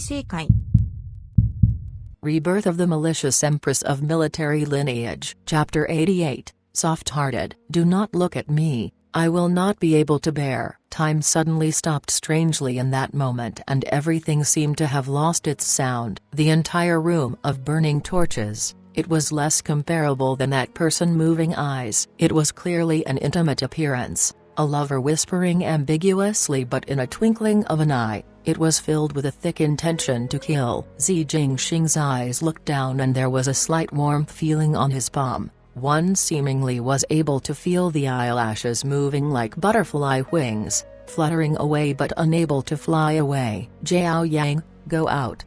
Isekai. Rebirth of the Malicious Empress of Military Lineage. Chapter 88, Soft-Hearted. Do not look at me, I will not be able to bear. Time suddenly stopped strangely in that moment and everything seemed to have lost its sound. The entire room of burning torches. It was less comparable than that person moving eyes. It was clearly an intimate appearance, a lover whispering ambiguously but in a twinkling of an eye. It was filled with a thick intention to kill. Zi Jingxing's eyes looked down and there was a slight warmth feeling on his palm. One seemingly was able to feel the eyelashes moving like butterfly wings, fluttering away but unable to fly away. Jiao Yang, go out.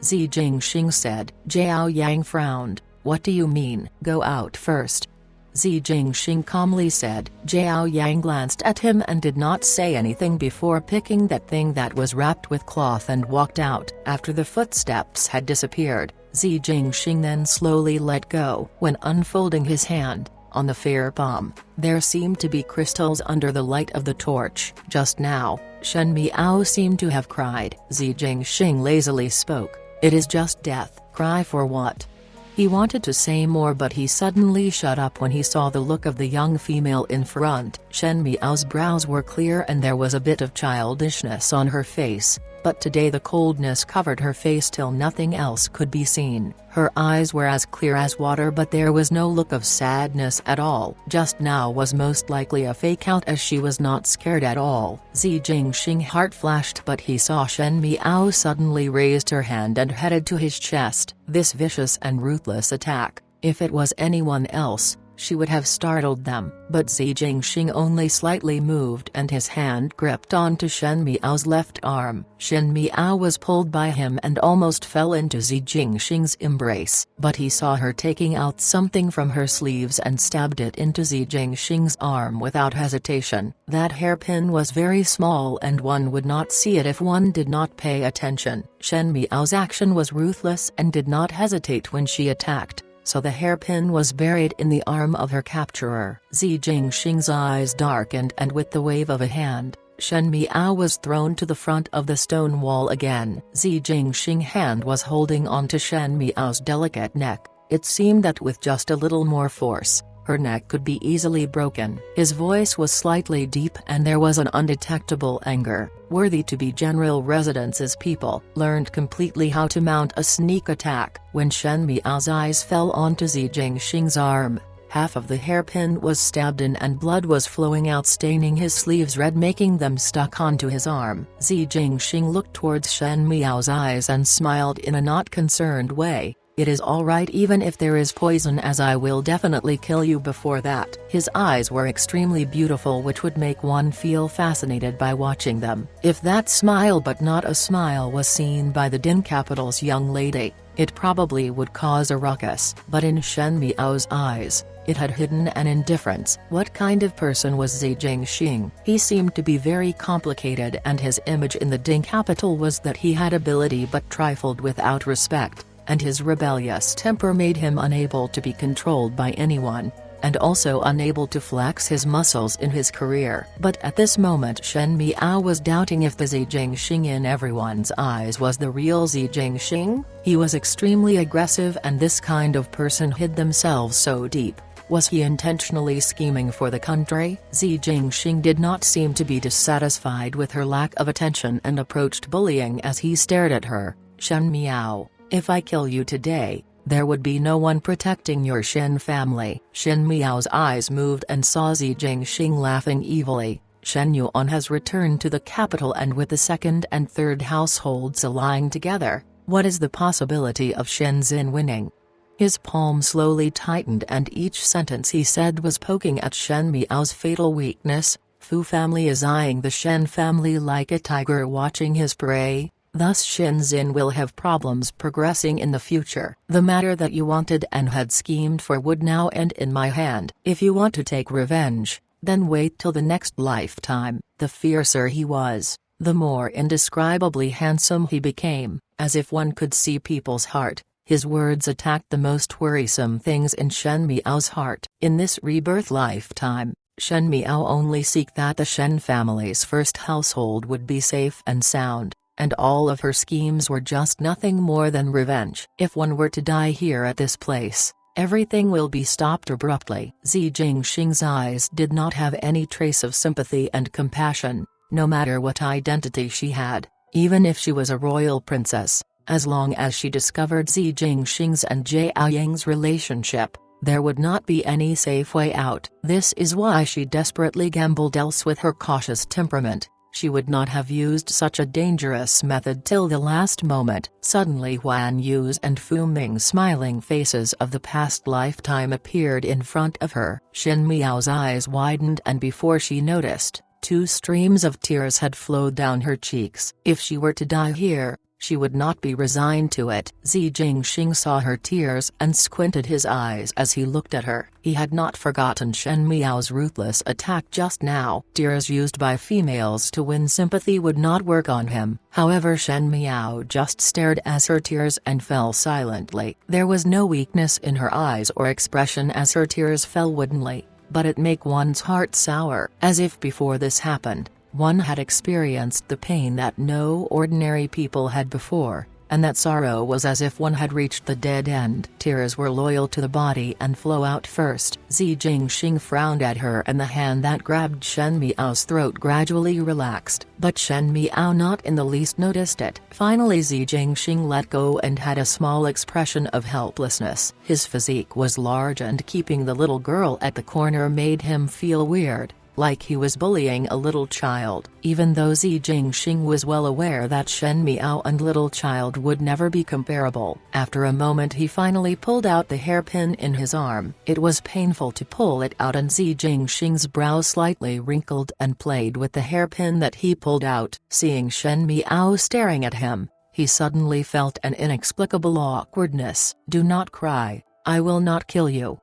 Zi Jingxing said. Jiao Yang frowned. What do you mean? Go out first. Zi Jingxing calmly said. Jiao Yang glanced at him and did not say anything before picking that thing that was wrapped with cloth and walked out. After the footsteps had disappeared, Zi Jingxing then slowly let go. When unfolding his hand, on the fair palm, there seemed to be crystals under the light of the torch. Just now, Shen Miao seemed to have cried. Zi Jingxing lazily spoke. It is just death. Cry for what? He wanted to say more but he suddenly shut up when he saw the look of the young female in front. Shen Miao's brows were clear and there was a bit of childishness on her face, but today the coldness covered her face till nothing else could be seen. Her eyes were as clear as water but there was no look of sadness at all. Just now was most likely a fake out as she was not scared at all. Zi Jingxing's heart flashed but he saw Shen Miao suddenly raised her hand and headed to his chest. This vicious and ruthless attack, if it was anyone else, she would have startled them. But Zi Jingxing only slightly moved and his hand gripped onto Shen Miao's left arm. Shen Miao was pulled by him and almost fell into Zi Jingxing's embrace. But he saw her taking out something from her sleeves and stabbed it into Zi Jingxing's arm without hesitation. That hairpin was very small and one would not see it if one did not pay attention. Shen Miao's action was ruthless and did not hesitate when she attacked. So the hairpin was buried in the arm of her capturer. Zi Jingxing's eyes darkened and with the wave of a hand, Shen Miao was thrown to the front of the stone wall again. Zi Jingxing's hand was holding onto Shen Miao's delicate neck. It seemed that with just a little more force, her neck could be easily broken. His voice was slightly deep and there was an undetectable anger. Worthy to be General Residence's people learned completely how to mount a sneak attack. When Shen Miao's eyes fell onto Zi Jingxing's arm, half of the hairpin was stabbed in and blood was flowing out staining his sleeves red making them stuck onto his arm. Zi Jingxing looked towards Shen Miao's eyes and smiled in a not concerned way. It is alright even if there is poison as I will definitely kill you before that. His eyes were extremely beautiful which would make one feel fascinated by watching them. If that smile but not a smile was seen by the Din capital's young lady, it probably would cause a ruckus. But in Shen Miao's eyes, it had hidden an indifference. What kind of person was Zi Jingxing? He seemed to be very complicated and his image in the Din capital was that he had ability but trifled without respect. And his rebellious temper made him unable to be controlled by anyone, and also unable to flex his muscles in his career. But at this moment Shen Miao was doubting if the Zi Jingxing in everyone's eyes was the real Zi Jingxing. He was extremely aggressive and this kind of person hid themselves so deep. Was he intentionally scheming for the country? Zi Jingxing did not seem to be dissatisfied with her lack of attention and approached bullying as he stared at her. Shen Miao, if I kill you today, there would be no one protecting your Shen family. Shen Miao's eyes moved and saw Zi Jingxing laughing evilly. Shen Yuan has returned to the capital and with the second and third households allying together, what is the possibility of Shen Xin winning? His palm slowly tightened and each sentence he said was poking at Shen Miao's fatal weakness. Fu family is eyeing the Shen family like a tiger watching his prey. Thus Shen Xin will have problems progressing in the future. The matter that you wanted and had schemed for would now end in my hand. If you want to take revenge, then wait till the next lifetime. The fiercer he was, the more indescribably handsome he became, as if one could see people's heart. His words attacked the most worrisome things in Shen Miao's heart. In this rebirth lifetime, Shen Miao only seek that the Shen family's first household would be safe and sound, and all of her schemes were just nothing more than revenge. If one were to die here at this place, everything will be stopped abruptly. Zi Jingxing's eyes did not have any trace of sympathy and compassion, no matter what identity she had, even if she was a royal princess. As long as she discovered Zi Jingxing's and Jie Aoying's relationship, there would not be any safe way out. This is why she desperately gambled, else with her cautious temperament, she would not have used such a dangerous method till the last moment. Suddenly Huan Yu's and Fu Ming's smiling faces of the past lifetime appeared in front of her. Shen Miao's eyes widened, and before she noticed, 2 streams of tears had flowed down her cheeks. If she were to die here, she would not be resigned to it. Zi Jingxing saw her tears and squinted his eyes as he looked at her. He had not forgotten Shen Miao's ruthless attack just now. Tears used by females to win sympathy would not work on him. However, Shen Miao just stared as her tears and fell silently. There was no weakness in her eyes or expression as her tears fell woodenly, but it made one's heart sour. As if before this happened, one had experienced the pain that no ordinary people had before, and that sorrow was as if one had reached the dead end. Tears were loyal to the body and flow out first. Zi Jingxing frowned at her, and the hand that grabbed Shen Miao's throat gradually relaxed. But Shen Miao not in the least noticed it. Finally Zi Jingxing let go and had a small expression of helplessness. His physique was large, and keeping the little girl at the corner made him feel weird, like he was bullying a little child. Even though Zi Jingxing was well aware that Shen Miao and little child would never be comparable. After a moment he finally pulled out the hairpin in his arm. It was painful to pull it out, and Zi Jingxing's brow slightly wrinkled and played with the hairpin that he pulled out. Seeing Shen Miao staring at him, he suddenly felt an inexplicable awkwardness. "Do not cry, I will not kill you."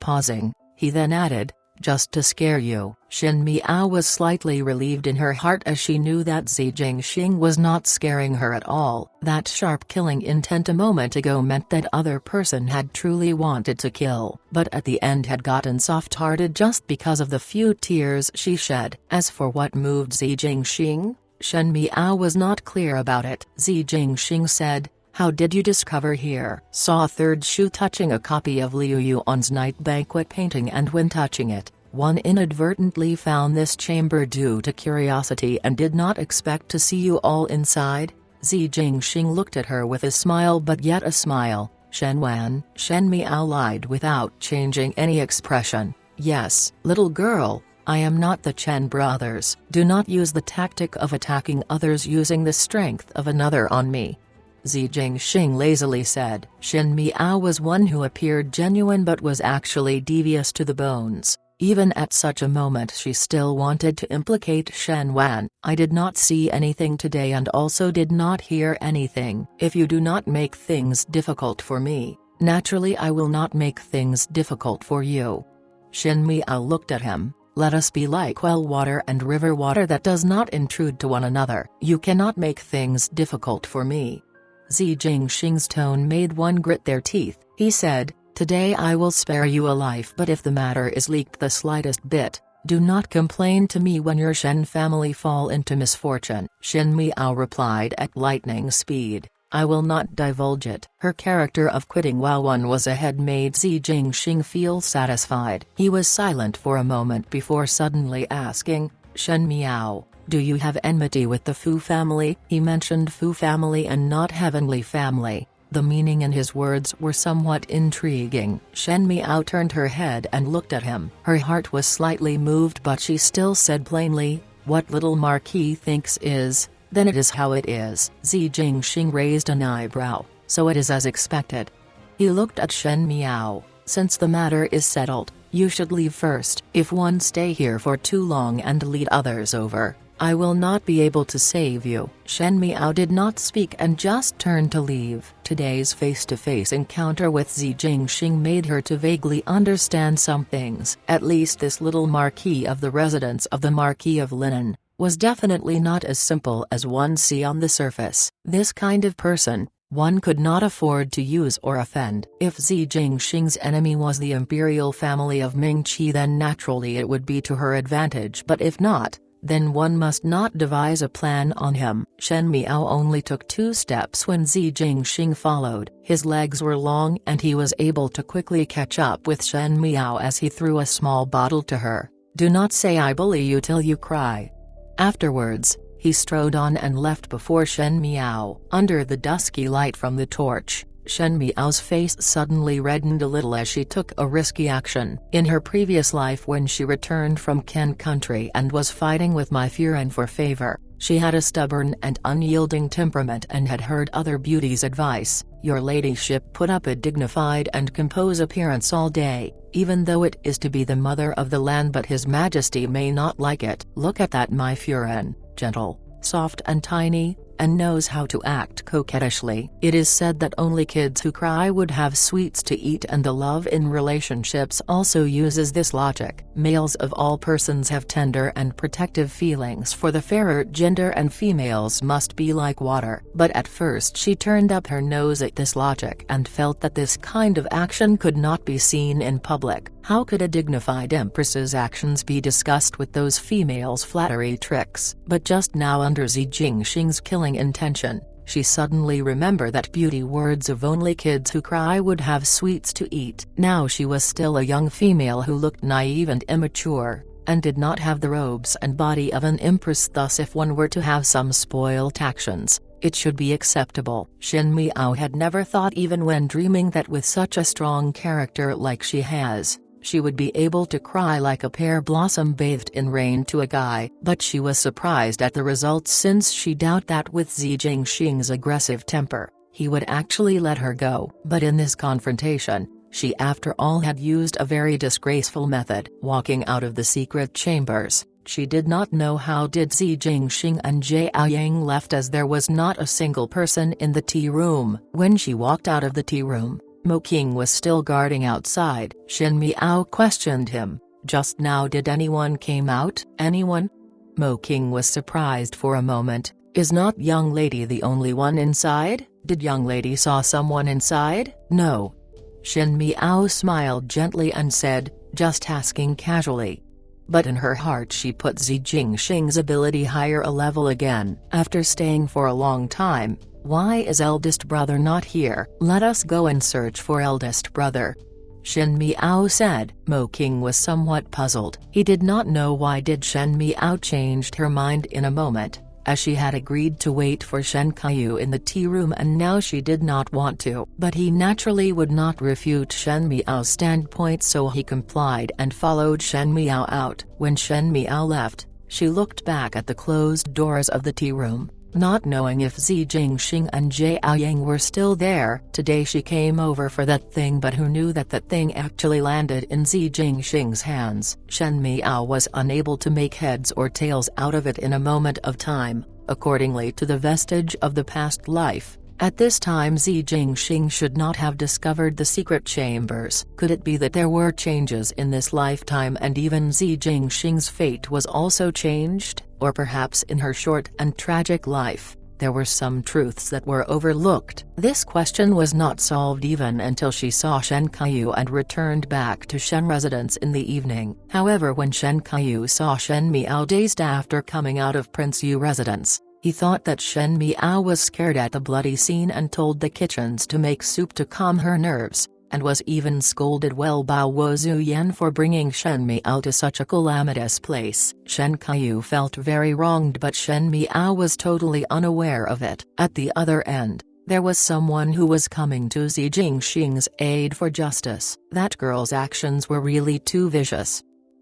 Pausing, he then added, "Just to scare you." Shen Miao was slightly relieved in her heart as she knew that Zi Jingxing was not scaring her at all. That sharp killing intent a moment ago meant that other person had truly wanted to kill, but at the end had gotten soft-hearted just because of the few tears she shed. As for what moved Zi Jingxing, Shen Miao was not clear about it. Zi Jingxing said, "How did you discover here?" Saw third Shu touching a copy of Liu Yuan's night banquet painting, and when touching it, one inadvertently found this chamber due to curiosity and did not expect to see you all inside. Zi Jingxing looked at her with a smile, but yet a smile. "Shen Wan," Shen Miao lied without changing any expression. "Yes, little girl, I am not the Chen brothers. Do not use the tactic of attacking others using the strength of another on me," Zi Jingxing lazily said. Shen Miao was one who appeared genuine but was actually devious to the bones. Even at such a moment she still wanted to implicate Shen Wan. "I did not see anything today and also did not hear anything. If you do not make things difficult for me, naturally I will not make things difficult for you." Shen Miao looked at him. "Let us be like well water and river water that does not intrude to one another. You cannot make things difficult for me." Zi Jingxing's tone made one grit their teeth. He said, "Today I will spare you a life, but if the matter is leaked the slightest bit, do not complain to me when your Shen family fall into misfortune." Shen Miao replied at lightning speed, "I will not divulge it." Her character of quitting while one was ahead made Zi Jingxing feel satisfied. He was silent for a moment before suddenly asking, "Shen Miao, do you have enmity with the Fu family?" He mentioned Fu family and not heavenly family. The meaning in his words were somewhat intriguing. Shen Miao turned her head and looked at him. Her heart was slightly moved, but she still said plainly, "What little Marquis thinks is, then it is how it is." Zi Jingxing raised an eyebrow. "So it is as expected." He looked at Shen Miao. "Since the matter is settled, you should leave first. If one stay here for too long and lead others over, I will not be able to save you." Shen Miao did not speak and just turned to leave. Today's face-to-face encounter with Zi Jingxing made her to vaguely understand some things. At least this little Marquis of the residence of the Marquis of Linan was definitely not as simple as one see on the surface. This kind of person, one could not afford to use or offend. If Zi Jingxing's enemy was the imperial family of Ming-Chi, then naturally it would be to her advantage, but if not, then one must not devise a plan on him. Shen Miao only took 2 steps when Zi Jingxing followed. His legs were long and he was able to quickly catch up with Shen Miao as he threw a small bottle to her. "Do not say I bully you till you cry." Afterwards, he strode on and left before Shen Miao. Under the dusky light from the torch, Shen Miao's face suddenly reddened a little as she took a risky action. In her previous life, when she returned from Qian country and was fighting with my Furen for favor, she had a stubborn and unyielding temperament and had heard other beauties' advice. "Your ladyship put up a dignified and composed appearance all day, even though it is to be the mother of the land, but His Majesty may not like it. Look at that, my Furen, gentle, soft and tiny, and knows how to act coquettishly." It is said that only kids who cry would have sweets to eat, and the love in relationships also uses this logic. Males of all persons have tender and protective feelings for the fairer gender, and females must be like water. But at first she turned up her nose at this logic and felt that this kind of action could not be seen in public. How could a dignified empress's actions be discussed with those females' flattery tricks? But just now, under Zi Jingxing's killing intention, she suddenly remembered that beauty words of only kids who cry would have sweets to eat. Now she was still a young female who looked naive and immature, and did not have the robes and body of an empress. Thus, if one were to have some spoilt actions, it should be acceptable. Shen Miao had never thought, even when dreaming, that with such a strong character like she has, she would be able to cry like a pear blossom bathed in rain to a guy. But she was surprised at the results, since she doubted that with Zi Jingxing's aggressive temper, he would actually let her go. But in this confrontation, she after all had used a very disgraceful method. Walking out of the secret chambers, she did not know how did Zi Jingxing and Jiao Yang left, as there was not a single person in the tea room. When she walked out of the tea room, Mo King was still guarding outside. Shen Miao questioned him, "Just now did anyone came out?" "Anyone?" Mo King was surprised for a moment. "Is not young lady the only one inside? Did young lady saw someone inside?" "No." Shen Miao smiled gently and said, "Just asking casually." But in her heart she put Zi Jingxing's ability higher a level again. After staying for a long time, "Why is eldest brother not here? Let us go and search for eldest brother," Shen Miao said. Mo King was somewhat puzzled. He did not know why did Shen Miao changed her mind in a moment, as she had agreed to wait for Shen Qiu in the tea room and now she did not want to. But he naturally would not refute Shen Miao's standpoint, so he complied and followed Shen Miao out. When Shen Miao left, she looked back at the closed doors of the tea room, not knowing if Zi Jingxing and Jiao Yang were still there. Today she came over for that thing, but who knew that that thing actually landed in Zi Jingxing's hands? Shen Miao was unable to make heads or tails out of it in a moment of time. Accordingly to the vestige of the past life, at this time Zi Jingxing should not have discovered the secret chambers. Could it be that there were changes in this lifetime and even Zi Jingxing's fate was also changed? Or perhaps in her short and tragic life, there were some truths that were overlooked? This question was not solved even until she saw Shen Qiu and returned back to Shen residence in the evening. However, when Shen Qiu saw Shen Miao dazed after coming out of Prince Yu residence, he thought that Shen Miao was scared at the bloody scene and told the kitchens to make soup to calm her nerves, and was even scolded well by Wu Zuyan for bringing Shen Miao to such a calamitous place. Shen Qiu felt very wronged, but Shen Miao was totally unaware of it. At the other end, there was someone who was coming to Zi Jingxing's aid for justice. That girl's actions were really too vicious.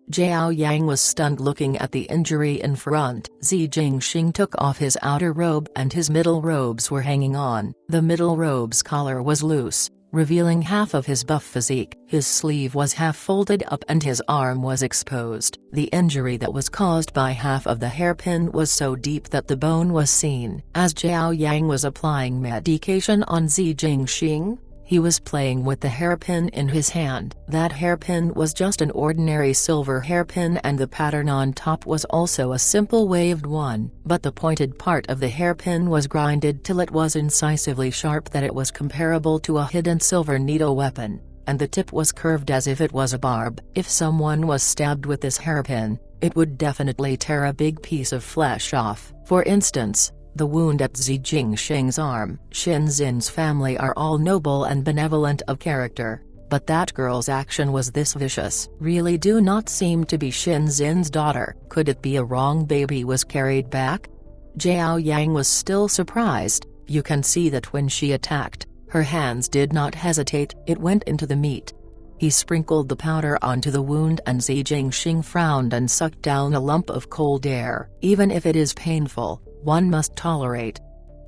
Jiao Yang was stunned looking at the injury in front. Zi Jingxing took off his outer robe and his middle robes were hanging on. The middle robe's collar was loose, revealing half of his buff physique. His sleeve was half folded up and his arm was exposed. The injury that was caused by half of the hairpin was so deep that the bone was seen. As Jiao Yang was applying medication on Zi Jingxing, he was playing with the hairpin in his hand. That hairpin was just an ordinary silver hairpin and the pattern on top was also a simple waved one. But the pointed part of the hairpin was grinded till it was incisively sharp, that it was comparable to a hidden silver needle weapon, and the tip was curved as if it was a barb. If someone was stabbed with this hairpin, it would definitely tear a big piece of flesh off. For instance, the wound at Zi Jingxing's arm. Shin Zin's family are all noble and benevolent of character, but that girl's action was this vicious. Really do not seem to be Shin Zin's daughter. Could it be a wrong baby was carried back? Zhao Yang was still surprised. You can see that when she attacked, her hands did not hesitate, it went into the meat. He sprinkled the powder onto the wound and Zi Jingxing frowned and sucked down a lump of cold air. Even if it is painful, one must tolerate.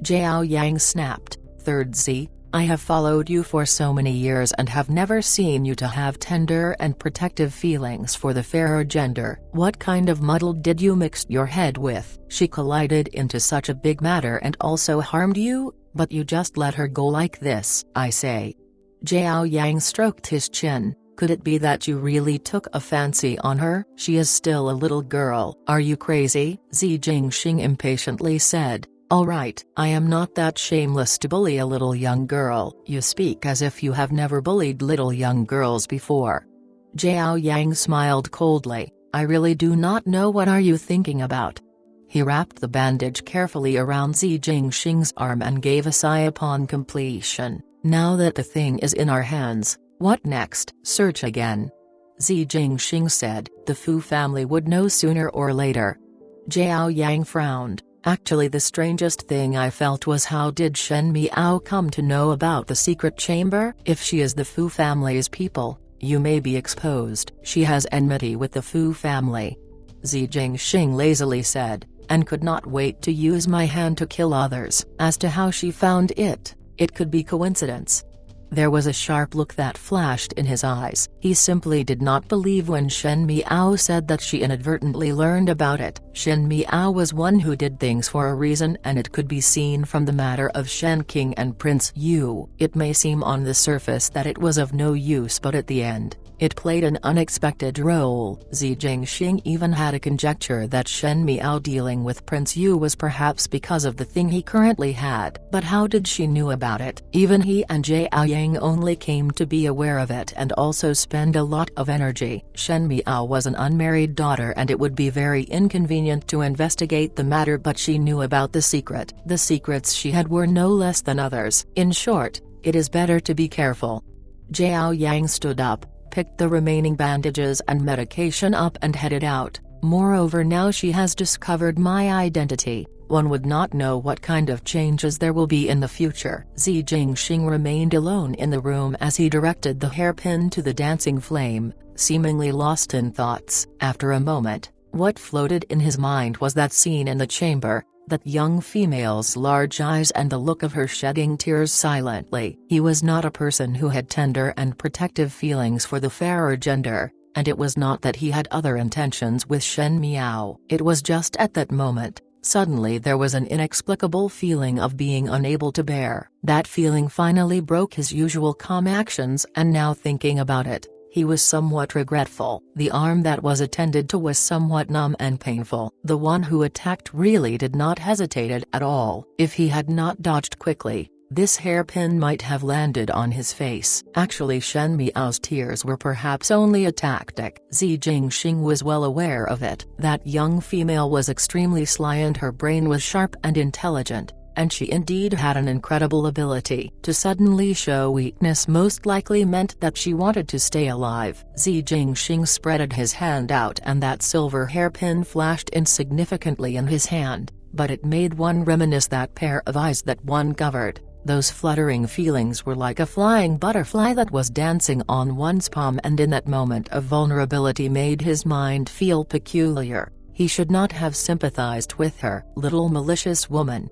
Zhao Yang snapped, "Third Zi, I have followed you for so many years and have never seen you to have tender and protective feelings for the fairer gender. What kind of muddle did you mix your head with? She collided into such a big matter and also harmed you, but you just let her go like this, I say." Zhao Yang stroked his chin. "Could it be that you really took a fancy on her? She is still a little girl." "Are you crazy?" Zi Jingxing impatiently said. "All right, I am not that shameless to bully a little young girl." "You speak as if you have never bullied little young girls before." Zhao Yang smiled coldly. "I really do not know what are you thinking about." He wrapped the bandage carefully around Zi Jingxing's arm and gave a sigh upon completion. "Now that the thing is in our hands, what next?" "Search again," Zi Jingxing said. "The Fu family would know sooner or later." Zhao Yang frowned. "Actually, the strangest thing I felt was how did Shen Miao come to know about the secret chamber? If she is the Fu family's people, you may be exposed." "She has enmity with the Fu family," Zi Jingxing lazily said, "and could not wait to use my hand to kill others. As to how she found it, it could be coincidence." There was a sharp look that flashed in his eyes. He simply did not believe when Shen Miao said that she inadvertently learned about it. Shen Miao was one who did things for a reason, and it could be seen from the matter of Shen King and Prince Yu. It may seem on the surface that it was of no use, but at the end, it played an unexpected role. Zi Jingxing even had a conjecture that Shen Miao dealing with Prince Yu was perhaps because of the thing he currently had. But how did she knew about it? Even he and Zhao Yang only came to be aware of it and also spend a lot of energy. Shen Miao was an unmarried daughter and it would be very inconvenient to investigate the matter, but she knew about the secret. The secrets she had were no less than others. In short, it is better to be careful. Zhao Yang stood up, picked the remaining bandages and medication up and headed out. "Moreover, now she has discovered my identity, one would not know what kind of changes there will be in the future." Zi Jingxing remained alone in the room as he directed the hairpin to the dancing flame, seemingly lost in thoughts. After a moment, what floated in his mind was that scene in the chamber, that young female's large eyes and the look of her shedding tears silently. He was not a person who had tender and protective feelings for the fairer gender, and it was not that he had other intentions with Shen Miao. It was just at that moment, suddenly there was an inexplicable feeling of being unable to bear. That feeling finally broke his usual calm actions, and now thinking about it, he was somewhat regretful. The arm that was attended to was somewhat numb and painful. The one who attacked really did not hesitate at all. If he had not dodged quickly, this hairpin might have landed on his face. Actually, Shen Miao's tears were perhaps only a tactic. Zi Jingxing was well aware of it. That young female was extremely sly and her brain was sharp and intelligent. And she indeed had an incredible ability. To suddenly show weakness most likely meant that she wanted to stay alive. Zi Jingxing spreaded his hand out and that silver hairpin flashed insignificantly in his hand, but it made one reminisce that pair of eyes that one covered. Those fluttering feelings were like a flying butterfly that was dancing on one's palm, and in that moment of vulnerability made his mind feel peculiar. He should not have sympathized with her. Little malicious woman.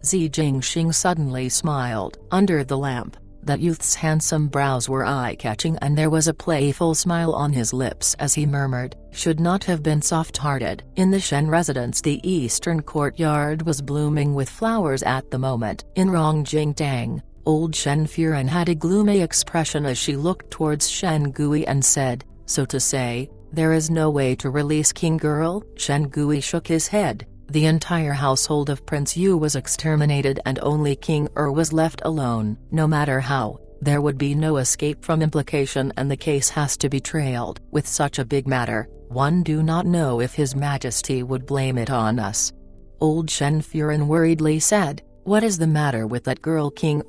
Zi Jingxing suddenly smiled. Under the lamp, that youth's handsome brows were eye-catching and there was a playful smile on his lips as he murmured, "Should not have been soft-hearted." In the Shen residence, the eastern courtyard was blooming with flowers at the moment. In Rongjingtang, old Shen Furan had a gloomy expression as she looked towards Shen Gui and said, "So to say, there is no way to release King Girl?" Shen Gui shook his head. The entire household of Prince Yu was exterminated and only King was left alone. No matter how, there would be no escape from implication and the case has to be trailed. With such a big matter, One do not know if His Majesty would blame it on us." Old Shen Furen worriedly said, "What is the matter with that girl King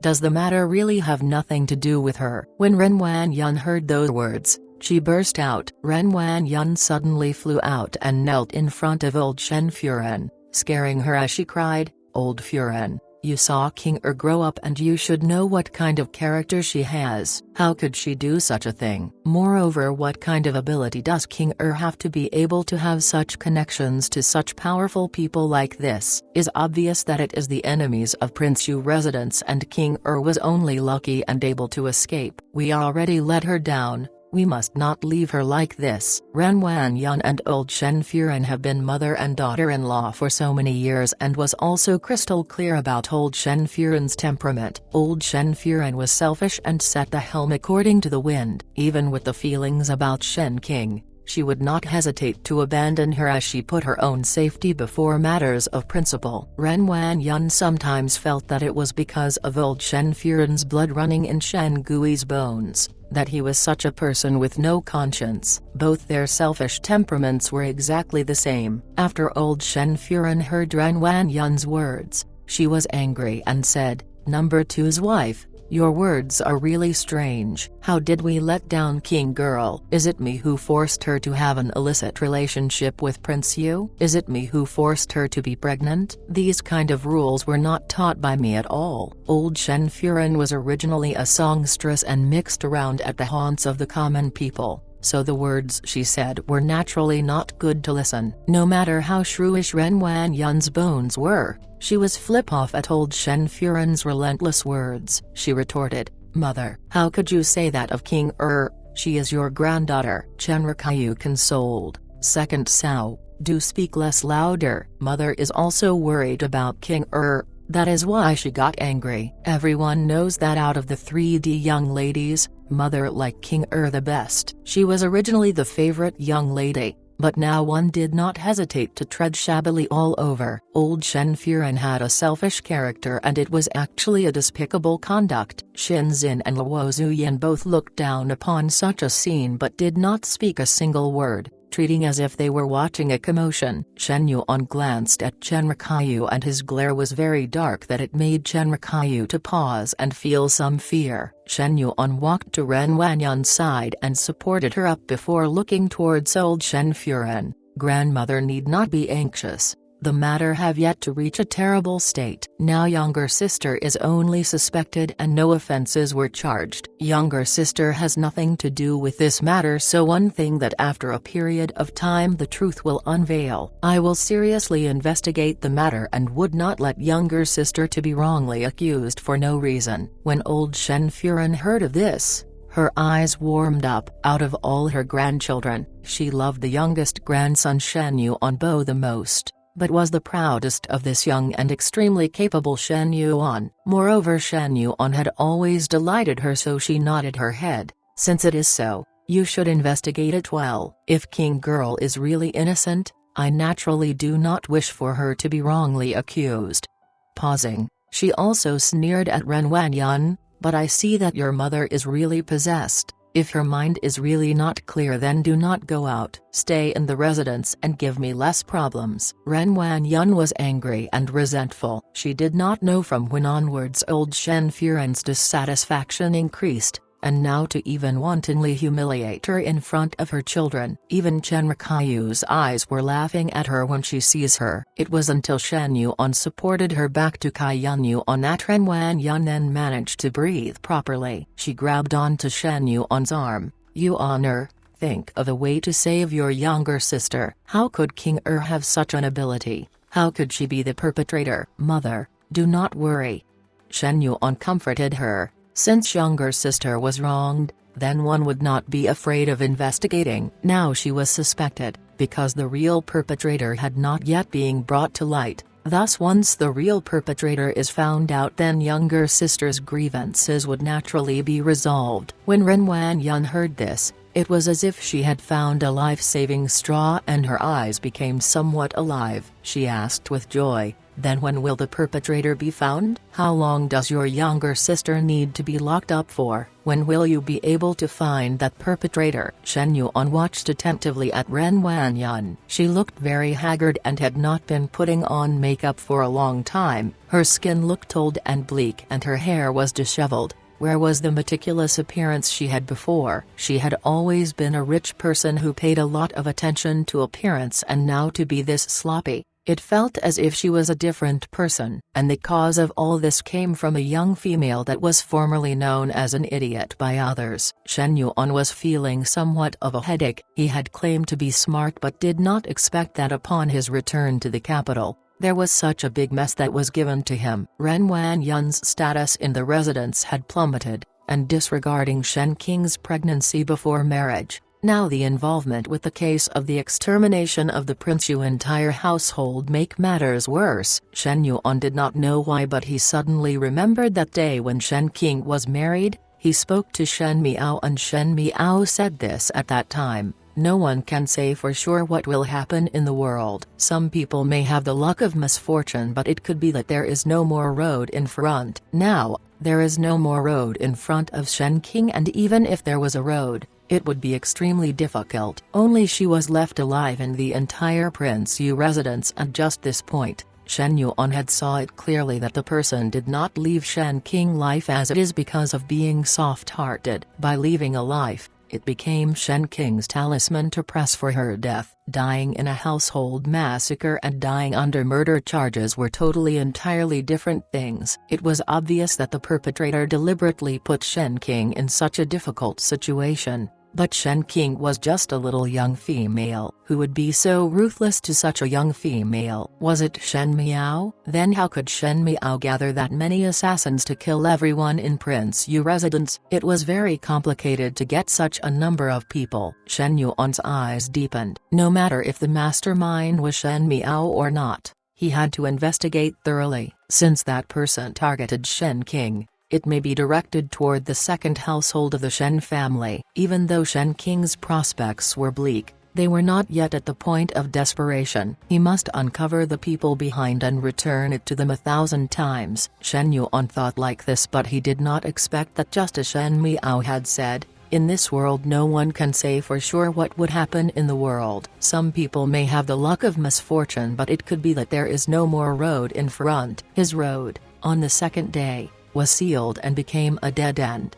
Does the matter really have nothing to do with her?" When Ren Wanyun heard those words, she burst out. Ren Wanyun suddenly flew out and knelt in front of old Shen Furen, scaring her as she cried, "Old Furen, you saw King grow up and you should know what kind of character she has. How could she do such a thing? Moreover, what kind of ability does King have to be able to have such connections to such powerful people like this? Is obvious that it is the enemies of Prince Yu residents and King was only lucky and able to escape. We already let her down. We must not leave her like this." Ren Wanyun and old Shen Furen have been mother and daughter-in-law for so many years and was also crystal clear about old Shen Furen's temperament. Old Shen Furen was selfish and set the helm according to the wind. Even with the feelings about Shen King, she would not hesitate to abandon her as she put her own safety before matters of principle. Ren Wanyun sometimes felt that it was because of old Shen Furen's blood running in Shen Gui's bones that he was such a person with no conscience. Both their selfish temperaments were exactly the same. After old Shen Furen heard Ren Wanyun's words, she was angry and said, "Number two's wife, your words are really strange. How did we let down King Girl? Is it me who forced her to have an illicit relationship with Prince Yu? Is it me who forced her to be pregnant? These kind of rules were not taught by me at all." Old Shen Furen was originally a songstress and mixed around at the haunts of the common people, so the words she said were naturally not good to listen. No matter how shrewish Ren Wanyun's bones were, she was flip-off at old Shen Furen's relentless words. She retorted, "Mother, how could you say that of King She is your granddaughter." Chen Rikayu consoled, "Second Sao, do speak less louder." Mother is also worried about King that is why she got angry. Everyone knows that out of the 3D young ladies, Mother liked King the best. She was originally the favorite young lady, but now one did not hesitate to tread shabbily all over. Old Shen Furen had a selfish character and it was actually a despicable conduct. Shinzin and Luo Zuyan both looked down upon such a scene but did not speak a single word, treating as if they were watching a commotion. Shen Yuan glanced at Chen Rikayu and his glare was very dark that it made Chen Rikayu to pause and feel some fear. Shen Yuan walked to Ren Wanyun's side and supported her up before looking towards old Shen Furen. "Grandmother need not be anxious. The matter have yet to reach a terrible state. Now younger sister is only suspected and no offenses were charged. Younger sister has nothing to do with this matter, so one thing that after a period of time the truth will unveil. I will seriously investigate the matter and would not let younger sister to be wrongly accused for no reason." When old Shen Furen heard of this, her eyes warmed up. Out of all her grandchildren, she loved the youngest grandson Shen Yuan the most, but was the proudest of this young and extremely capable Shen Yuan. Moreover, Shen Yuan had always delighted her, so she nodded her head. "Since it is so, you should investigate it well. If King Girl is really innocent, I naturally do not wish for her to be wrongly accused." Pausing, she also sneered at Ren Wanyun, "But I see that your mother is really possessed. If her mind is really not clear, then do not go out. Stay in the residence and give me less problems." Ren Wanyun was angry and resentful. She did not know from when onwards old Shen Furen's dissatisfaction increased, and now to even wantonly humiliate her in front of her children. Even Chen Rikayu's eyes were laughing at her when she sees her. It was until Shen Yuan supported her back to Qian Yuan that Ren Wanyun then managed to breathe properly. She grabbed onto Shen Yuan's arm. "You honor, think of a way to save your younger sister. How could King have such an ability? How could she be the perpetrator?" "Mother, do not worry." Shen Yuan comforted her. Since younger sister was wronged, then one would not be afraid of investigating. Now she was suspected, because the real perpetrator had not yet been brought to light. Thus once the real perpetrator is found out, then younger sister's grievances would naturally be resolved. When Ren Wanyun heard this, it was as if she had found a life-saving straw and her eyes became somewhat alive. She asked with joy, Then when will the perpetrator be found? How long does your younger sister need to be locked up for? When will you be able to find that perpetrator? Shen Yuan watched attentively at Ren Wanyan. She looked very haggard and had not been putting on makeup for a long time. Her skin looked old and bleak and her hair was disheveled. Where was the meticulous appearance she had before? She had always been a rich person who paid a lot of attention to appearance, and now to be this sloppy. It felt as if she was a different person, and the cause of all this came from a young female that was formerly known as an idiot by others. Shen Yuan was feeling somewhat of a headache. He had claimed to be smart but did not expect that upon his return to the capital. There was such a big mess that was given to him. Ren Wanyan's status in the residence had plummeted, and disregarding Shen Qing's pregnancy before marriage, now the involvement with the case of the extermination of the Prince's entire household make matters worse. Shen Yuan did not know why, but he suddenly remembered that day when Shen Qing was married. He spoke to Shen Miao and Shen Miao said this at that time. No one can say for sure what will happen in the world. Some people may have the luck of misfortune, but it could be that there is no more road in front. Now, there is no more road in front of Shen Qing, and even if there was a road, it would be extremely difficult. Only she was left alive in the entire Prince Yu residence at just this point. Shen Yuan had saw it clearly that the person did not leave Shen Qing life as it is because of being soft-hearted. By leaving a life, it became Shen Qing's talisman to press for her death. Dying in a household massacre and dying under murder charges were entirely different things. It was obvious that the perpetrator deliberately put Shen Qing in such a difficult situation. But Shen Qing was just a little young female. Who would be so ruthless to such a young female? Was it Shen Miao? Then how could Shen Miao gather that many assassins to kill everyone in Prince Yu residence? It was very complicated to get such a number of people. Shen Yuan's eyes deepened. No matter if the mastermind was Shen Miao or not, he had to investigate thoroughly. Since that person targeted Shen Qing, it may be directed toward the second household of the Shen family. Even though Shen Qing's prospects were bleak, they were not yet at the point of desperation. He must uncover the people behind and return it to them 1,000 times. Shen Yuan thought like this, but he did not expect that, just as Shen Miao had said, in this world no one can say for sure what would happen in the world. Some people may have the luck of misfortune, but it could be that there is no more road in front. His road, on the second day, was sealed and became a dead end.